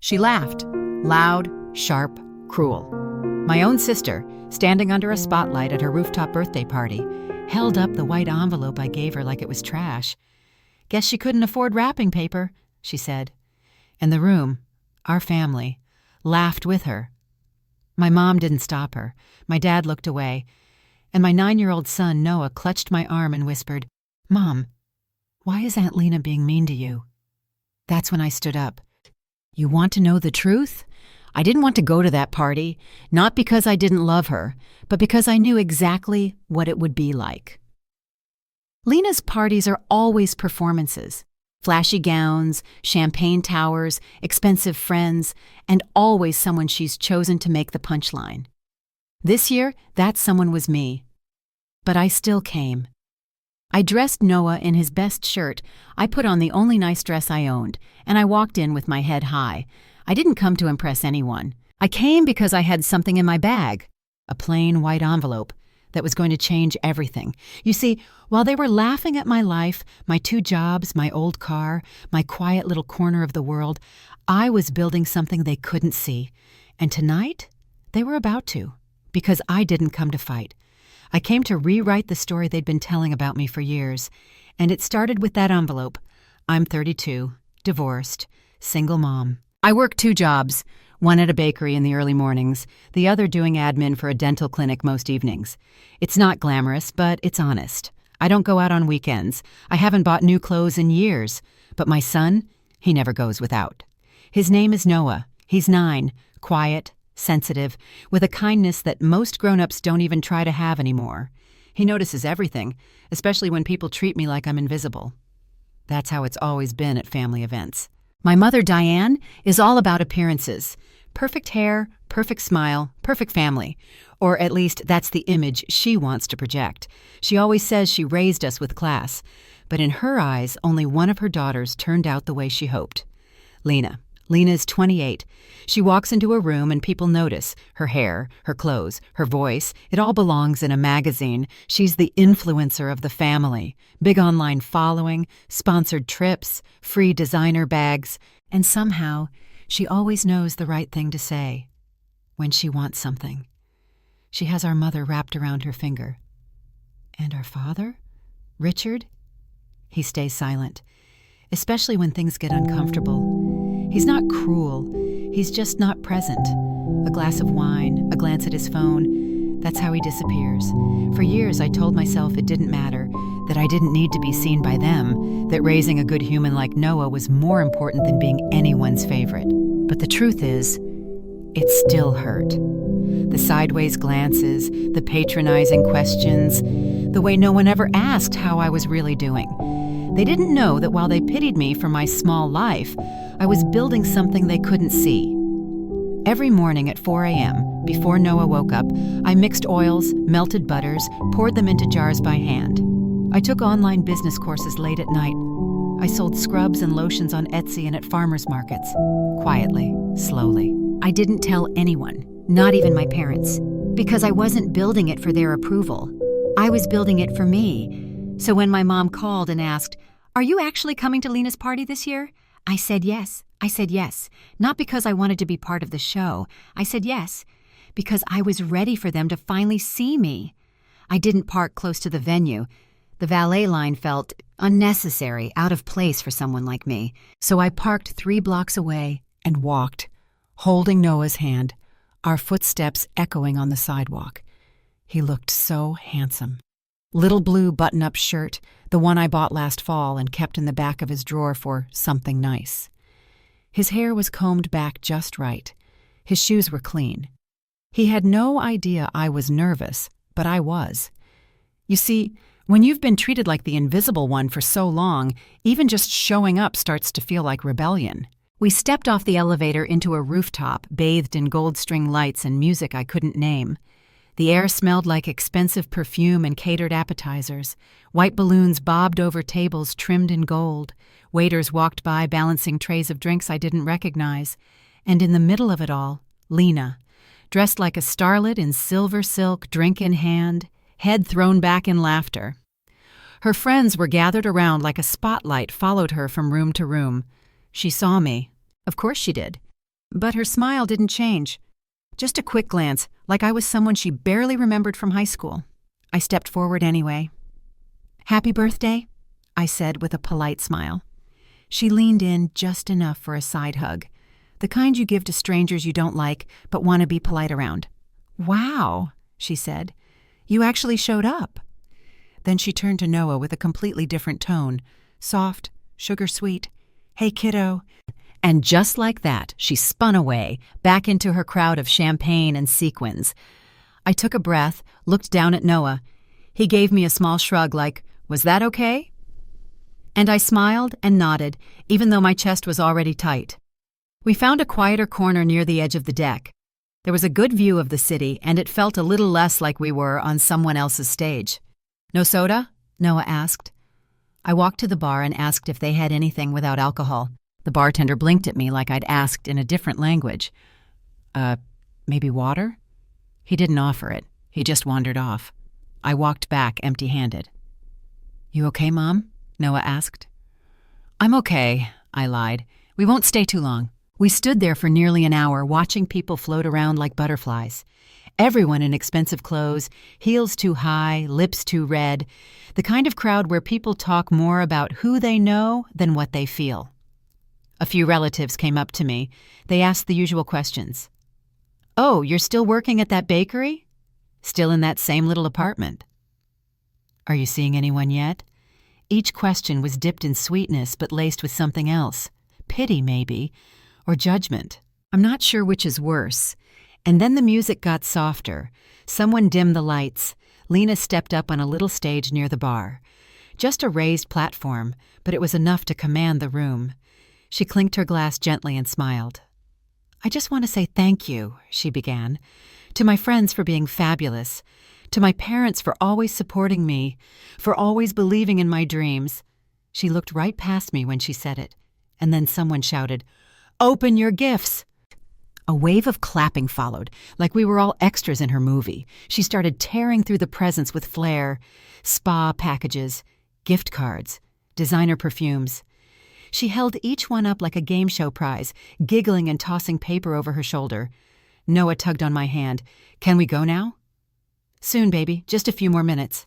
She laughed, loud, sharp, cruel. My own sister, standing under a spotlight at her rooftop birthday party, held up the white envelope I gave her like it was trash. "Guess she couldn't afford wrapping paper," she said. And the room, our family, laughed with her. My mom didn't stop her. My dad looked away. And my 9-year-old son, Noah, clutched my arm and whispered, "Mom, why is Aunt Lena being mean to you?" That's when I stood up. You want to know the truth? I didn't want to go to that party, not because I didn't love her, but because I knew exactly what it would be like. Lena's parties are always performances. Flashy gowns, champagne towers, expensive friends, and always someone she's chosen to make the punchline. This year, that someone was me. But I still came. I dressed Noah in his best shirt. I put on the only nice dress I owned, and I walked in with my head high. I didn't come to impress anyone. I came because I had something in my bag, a plain white envelope that was going to change everything. You see, while they were laughing at my life, my 2 jobs, my old car, my quiet little corner of the world, I was building something they couldn't see. And tonight, they were about to, because I didn't come to fight. I came to rewrite the story they'd been telling about me for years, and it started with that envelope. I'm 32, divorced, single mom. I work 2 jobs, one at a bakery in the early mornings, the other doing admin for a dental clinic most evenings. It's not glamorous, but it's honest. I don't go out on weekends. I haven't bought new clothes in years. But my son, he never goes without. His name is Noah. He's 9, quiet, sensitive, with a kindness that most grown-ups don't even try to have anymore. He notices everything, especially when people treat me like I'm invisible. That's how it's always been at family events. My mother, Diane, is all about appearances. Perfect hair, perfect smile, perfect family. Or at least that's the image she wants to project. She always says she raised us with class. But in her eyes, only one of her daughters turned out the way she hoped. Lena. Lena's 28. She walks into a room and people notice. Her hair, her clothes, her voice, it all belongs in a magazine. She's the influencer of the family. Big online following, sponsored trips, free designer bags. And somehow, she always knows the right thing to say when she wants something. She has our mother wrapped around her finger. And our father? Richard? He stays silent, especially when things get uncomfortable. He's not cruel, he's just not present. A glass of wine, a glance at his phone, that's how he disappears. For years I told myself it didn't matter, that I didn't need to be seen by them, that raising a good human like Noah was more important than being anyone's favorite. But the truth is, it still hurt. The sideways glances, the patronizing questions, the way no one ever asked how I was really doing. They didn't know that while they pitied me for my small life, I was building something they couldn't see. Every morning at 4 a.m., before Noah woke up, I mixed oils, melted butters, poured them into jars by hand. I took online business courses late at night. I sold scrubs and lotions on Etsy and at farmers markets. Quietly, slowly. I didn't tell anyone, not even my parents, because I wasn't building it for their approval. I was building it for me. So when my mom called and asked, "Are you actually coming to Lena's party this year?" I said yes. I said yes. Not because I wanted to be part of the show. I said yes, because I was ready for them to finally see me. I didn't park close to the venue. The valet line felt unnecessary, out of place for someone like me. So I parked 3 blocks away and walked, holding Noah's hand, our footsteps echoing on the sidewalk. He looked so handsome. Little blue button-up shirt, the one I bought last fall and kept in the back of his drawer for something nice. His hair was combed back just right. His shoes were clean. He had no idea I was nervous, but I was. You see, when you've been treated like the invisible one for so long, even just showing up starts to feel like rebellion. We stepped off the elevator into a rooftop bathed in gold string lights and music I couldn't name. The air smelled like expensive perfume and catered appetizers. White balloons bobbed over tables trimmed in gold. Waiters walked by balancing trays of drinks I didn't recognize. And in the middle of it all, Lena, dressed like a starlet in silver silk, drink in hand, head thrown back in laughter. Her friends were gathered around like a spotlight followed her from room to room. She saw me. Of course she did. But her smile didn't change. Just a quick glance, like I was someone she barely remembered from high school. I stepped forward anyway. "Happy birthday," I said with a polite smile. She leaned in just enough for a side hug, the kind you give to strangers you don't like but want to be polite around. "Wow," she said. "You actually showed up." Then she turned to Noah with a completely different tone, soft, sugar-sweet. "Hey, kiddo." And just like that, she spun away, back into her crowd of champagne and sequins. I took a breath, looked down at Noah. He gave me a small shrug like, "Was that okay?" And I smiled and nodded, even though my chest was already tight. We found a quieter corner near the edge of the deck. There was a good view of the city, and it felt a little less like we were on someone else's stage. "No soda?" Noah asked. I walked to the bar and asked if they had anything without alcohol. The bartender blinked at me like I'd asked in a different language. Maybe water?" He didn't offer it. He just wandered off. I walked back empty-handed. "You okay, Mom?" Noah asked. "I'm okay," I lied. "We won't stay too long." We stood there for nearly an hour, watching people float around like butterflies. Everyone in expensive clothes, heels too high, lips too red, the kind of crowd where people talk more about who they know than what they feel. A few relatives came up to me. They asked the usual questions. "Oh, you're still working at that bakery? Still in that same little apartment? Are you seeing anyone yet?" Each question was dipped in sweetness but laced with something else. Pity, maybe, or judgment. I'm not sure which is worse. And then the music got softer. Someone dimmed the lights. Lena stepped up on a little stage near the bar. Just a raised platform, but it was enough to command the room. She clinked her glass gently and smiled. "I just want to say thank you," she began, "to my friends for being fabulous, to my parents for always supporting me, for always believing in my dreams." She looked right past me when she said it, and then someone shouted, "Open your gifts!" A wave of clapping followed, like we were all extras in her movie. She started tearing through the presents with flair. Spa packages, gift cards, designer perfumes. She held each one up like a game show prize, giggling and tossing paper over her shoulder. Noah tugged on my hand. "Can we go now?" "Soon, baby. Just a few more minutes."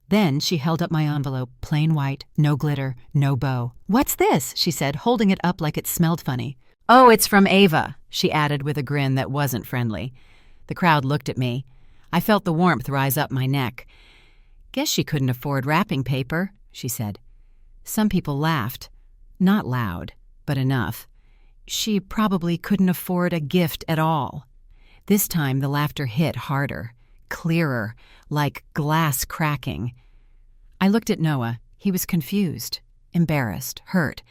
Then she held up my envelope, plain white, no glitter, no bow. "What's this?" she said, holding it up like it smelled funny. "Oh, it's from Ava," she added with a grin that wasn't friendly. The crowd looked at me. I felt the warmth rise up my neck. "Guess she couldn't afford wrapping paper," she said. Some people laughed. Not loud, but enough. She probably couldn't afford a gift at all. This time the laughter hit harder, clearer, like glass cracking. I looked at Noah. He was confused, embarrassed, hurt.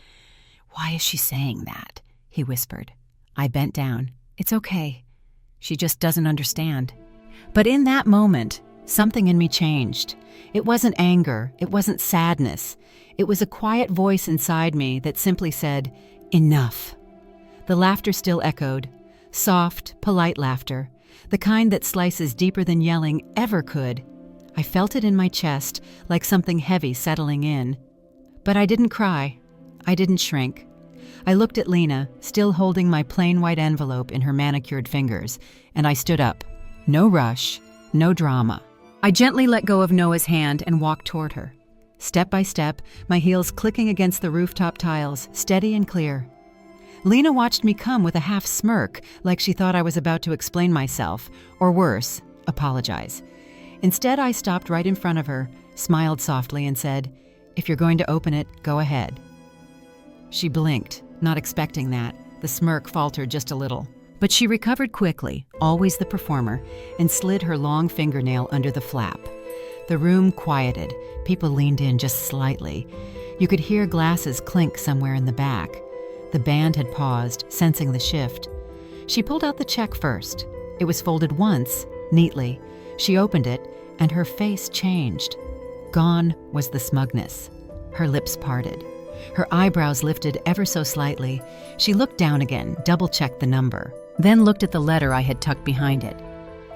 "Why is she saying that?" he whispered. I bent down. "It's okay. She just doesn't understand." But in that moment, something in me changed. It wasn't anger. It wasn't sadness. It was a quiet voice inside me that simply said, "Enough." The laughter still echoed. Soft, polite laughter. The kind that slices deeper than yelling ever could. I felt it in my chest, like something heavy settling in. But I didn't cry. I didn't shrink. I looked at Lena, still holding my plain white envelope in her manicured fingers, and I stood up. No rush, no drama. I gently let go of Noah's hand and walked toward her. Step by step, my heels clicking against the rooftop tiles, steady and clear. Lena watched me come with a half smirk, like she thought I was about to explain myself, or worse, apologize. Instead, I stopped right in front of her, smiled softly, and said, "If you're going to open it, go ahead." She blinked, not expecting that. The smirk faltered just a little. But she recovered quickly, always the performer, and slid her long fingernail under the flap. The room quieted. People leaned in just slightly. You could hear glasses clink somewhere in the back. The band had paused, sensing the shift. She pulled out the check first. It was folded once, neatly. She opened it, and her face changed. Gone was the smugness. Her lips parted. Her eyebrows lifted ever so slightly. She looked down again, double-checked the number, then looked at the letter I had tucked behind it.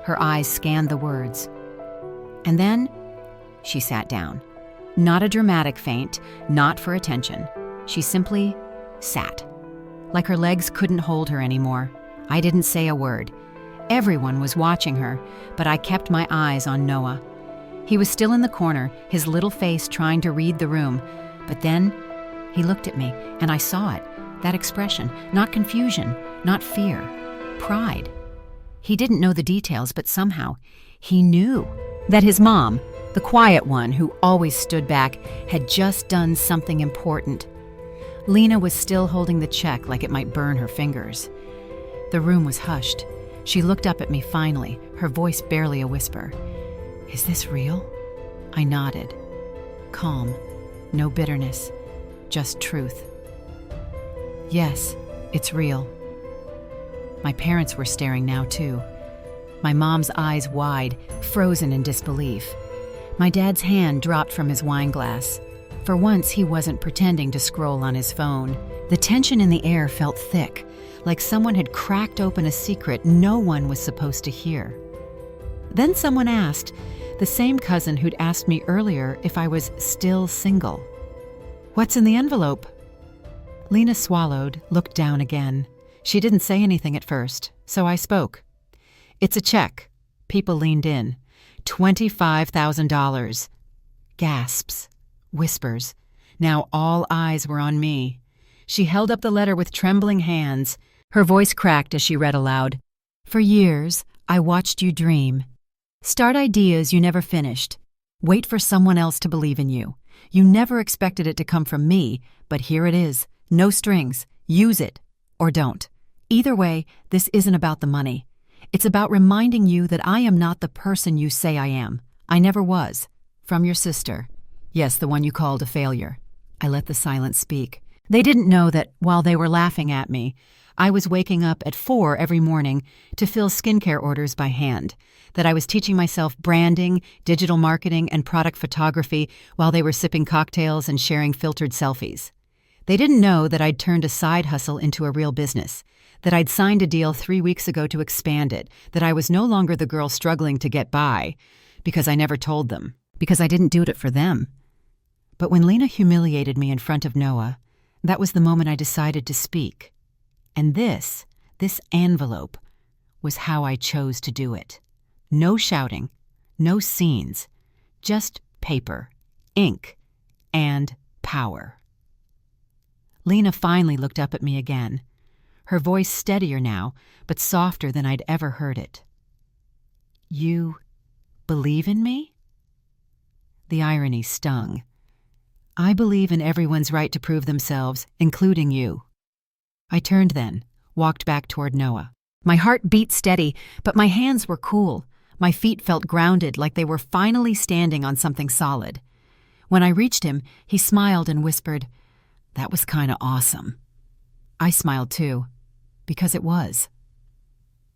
Her eyes scanned the words. And then she sat down. Not a dramatic faint, not for attention. She simply sat. like her legs couldn't hold her anymore. I didn't say a word. Everyone was watching her, but I kept my eyes on Noah. He was still in the corner, his little face trying to read the room. But then he looked at me, and I saw it, that expression, not confusion, not fear, pride. He didn't know the details, but somehow he knew that his mom, the quiet one who always stood back, had just done something important. Lena was still holding the check like it might burn her fingers. The room was hushed. She looked up at me finally, her voice barely a whisper. "Is this real?" I nodded. Calm, no bitterness, just truth. "Yes, it's real." My parents were staring now too. My mom's eyes wide, frozen in disbelief. My dad's hand dropped from his wine glass. For once, he wasn't pretending to scroll on his phone. The tension in the air felt thick, like someone had cracked open a secret no one was supposed to hear. Then someone asked, the same cousin who'd asked me earlier if I was still single. "What's in the envelope?" Lena swallowed, looked down again. She didn't say anything at first, so I spoke. "It's a check." People leaned in. $25,000. Gasps. Whispers. Now all eyes were on me. She held up the letter with trembling hands. Her voice cracked as she read aloud. "For years, I watched you dream. Start ideas you never finished. Wait for someone else to believe in you. You never expected it to come from me, but here it is. No strings. Use it. Or don't. Either way, this isn't about the money. It's about reminding you that I am not the person you say I am. I never was. From your sister. Yes, the one you called a failure." I let the silence speak. They didn't know that while they were laughing at me, I was waking up at 4 every morning to fill skincare orders by hand, that I was teaching myself branding, digital marketing, and product photography while they were sipping cocktails and sharing filtered selfies. They didn't know that I'd turned a side hustle into a real business, that I'd signed a deal 3 weeks ago to expand it, that I was no longer the girl struggling to get by, because I never told them, because I didn't do it for them. But when Lena humiliated me in front of Noah, that was the moment I decided to speak. And this envelope, was how I chose to do it. No shouting, no scenes, just paper, ink, and power. Lena finally looked up at me again, her voice steadier now, but softer than I'd ever heard it. "You believe in me?" The irony stung. "I believe in everyone's right to prove themselves, including you." I turned then, walked back toward Noah. My heart beat steady, but my hands were cool. My feet felt grounded, like they were finally standing on something solid. When I reached him, he smiled and whispered, "That was kinda awesome." I smiled too, because it was.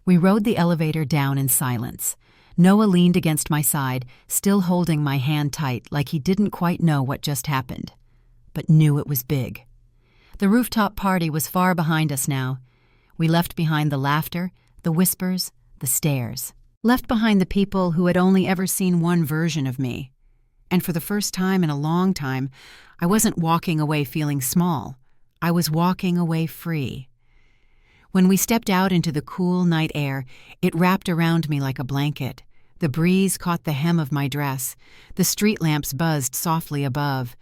We rode the elevator down in silence. Noah leaned against my side, still holding my hand tight like he didn't quite know what just happened, but knew it was big. The rooftop party was far behind us now. We left behind the laughter, the whispers, the stares. Left behind the people who had only ever seen one version of me. And for the first time in a long time, I wasn't walking away feeling small. I was walking away free. When we stepped out into the cool night air, it wrapped around me like a blanket. The breeze caught the hem of my dress. The street lamps buzzed softly above.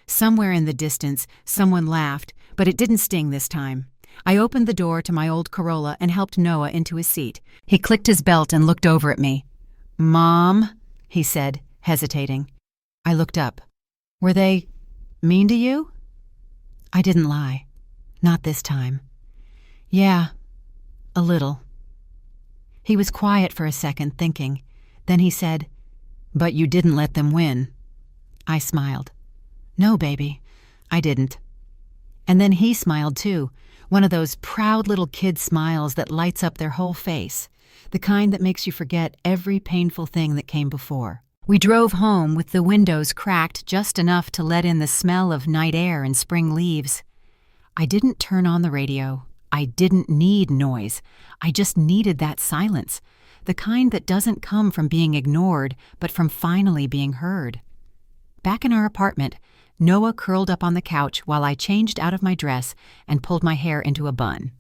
Somewhere in the distance, someone laughed, but it didn't sting this time. I opened the door to my old Corolla and helped Noah into his seat. He clicked his belt and looked over at me. "Mom," he said, hesitating. I looked up. "Were they mean to you?" I didn't lie. Not this time. "Yeah, a little." He was quiet for a second, thinking. Then he said, "But you didn't let them win." I smiled. "No, baby, I didn't." And then he smiled too, one of those proud little kid smiles that lights up their whole face, the kind that makes you forget every painful thing that came before. We drove home with the windows cracked just enough to let in the smell of night air and spring leaves. I didn't turn on the radio. I didn't need noise. I just needed that silence, the kind that doesn't come from being ignored, but from finally being heard. Back in our apartment, Noah curled up on the couch while I changed out of my dress and pulled my hair into a bun.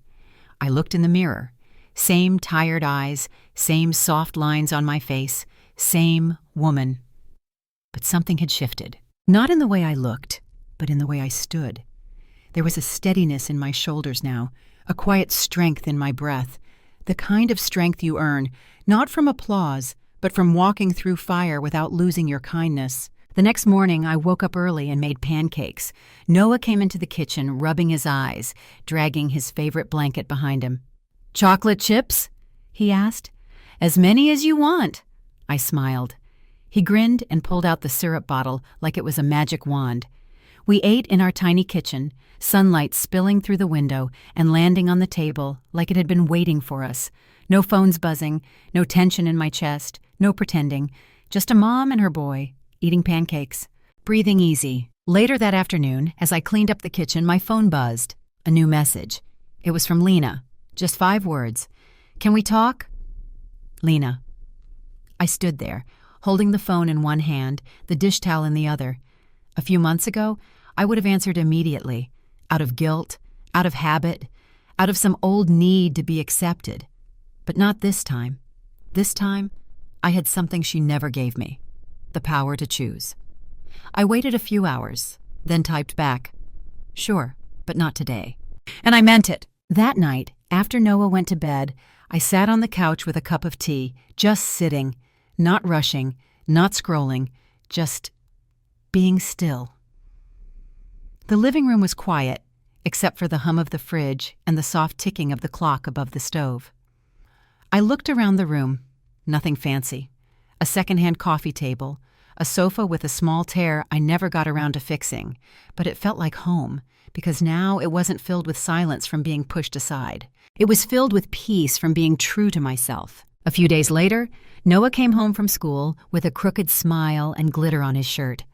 I looked in the mirror. Same tired eyes, same soft lines on my face, same woman. But something had shifted. Not in the way I looked, but in the way I stood. There was a steadiness in my shoulders now, a quiet strength in my breath, the kind of strength you earn, not from applause, but from walking through fire without losing your kindness. The next morning, I woke up early and made pancakes. Noah came into the kitchen, rubbing his eyes, dragging his favorite blanket behind him. "Chocolate chips?" he asked. "As many as you want." I smiled. He grinned and pulled out the syrup bottle like it was a magic wand. We ate in our tiny kitchen, sunlight spilling through the window and landing on the table like it had been waiting for us. No phones buzzing, no tension in my chest, no pretending, just a mom and her boy, eating pancakes, breathing easy. Later that afternoon, as I cleaned up the kitchen, my phone buzzed. A new message. It was from Lena. Just 5 words. "Can we talk?" Lena. I stood there, holding the phone in one hand, the dish towel in the other. A few months ago, I would have answered immediately, out of guilt, out of habit, out of some old need to be accepted. But not this time. This time, I had something she never gave me. The power to choose. I waited a few hours, then typed back, "Sure, but not today." And I meant it. That night, after Noah went to bed, I sat on the couch with a cup of tea, just sitting, not rushing, not scrolling, just being still. The living room was quiet, except for the hum of the fridge and the soft ticking of the clock above the stove. I looked around the room. Nothing fancy. A secondhand coffee table, a sofa with a small tear I never got around to fixing, but it felt like home, because now it wasn't filled with silence from being pushed aside. It was filled with peace from being true to myself. A few days later, Noah came home from school with a crooked smile and glitter on his shirt.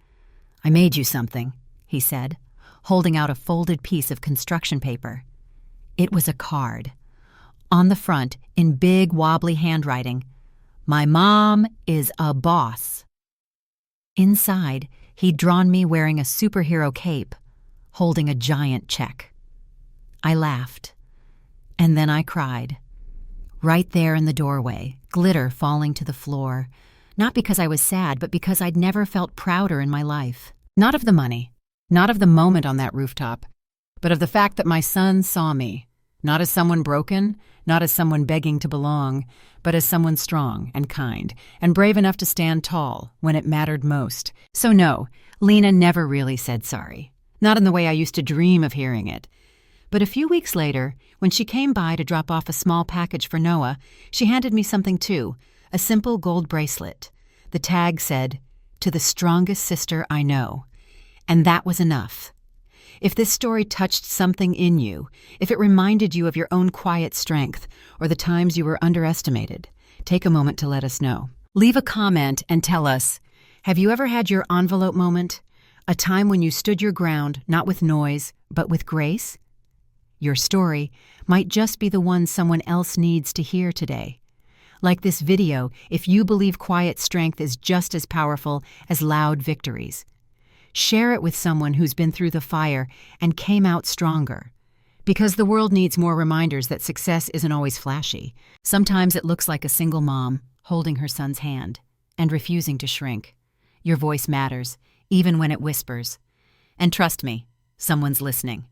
"I made you something," he said, holding out a folded piece of construction paper. It was a card. On the front, in big, wobbly handwriting, "My mom is a boss." Inside, he'd drawn me wearing a superhero cape, holding a giant check. I laughed, and then I cried. Right there in the doorway, glitter falling to the floor, not because I was sad, but because I'd never felt prouder in my life. Not of the money, not of the moment on that rooftop, but of the fact that my son saw me, not as someone broken, not as someone begging to belong, but as someone strong and kind and brave enough to stand tall when it mattered most. So no, Lena never really said sorry. Not in the way I used to dream of hearing it. But a few weeks later, when she came by to drop off a small package for Noah, she handed me something too, a simple gold bracelet. The tag said, "To the strongest sister I know." And that was enough. If this story touched something in you, if it reminded you of your own quiet strength or the times you were underestimated, take a moment to let us know. Leave a comment and tell us, have you ever had your envelope moment? A time when you stood your ground, not with noise, but with grace? Your story might just be the one someone else needs to hear today. Like this video, if you believe quiet strength is just as powerful as loud victories. Share it with someone who's been through the fire and came out stronger. Because the world needs more reminders that success isn't always flashy. Sometimes it looks like a single mom holding her son's hand and refusing to shrink. Your voice matters, even when it whispers. And trust me, someone's listening.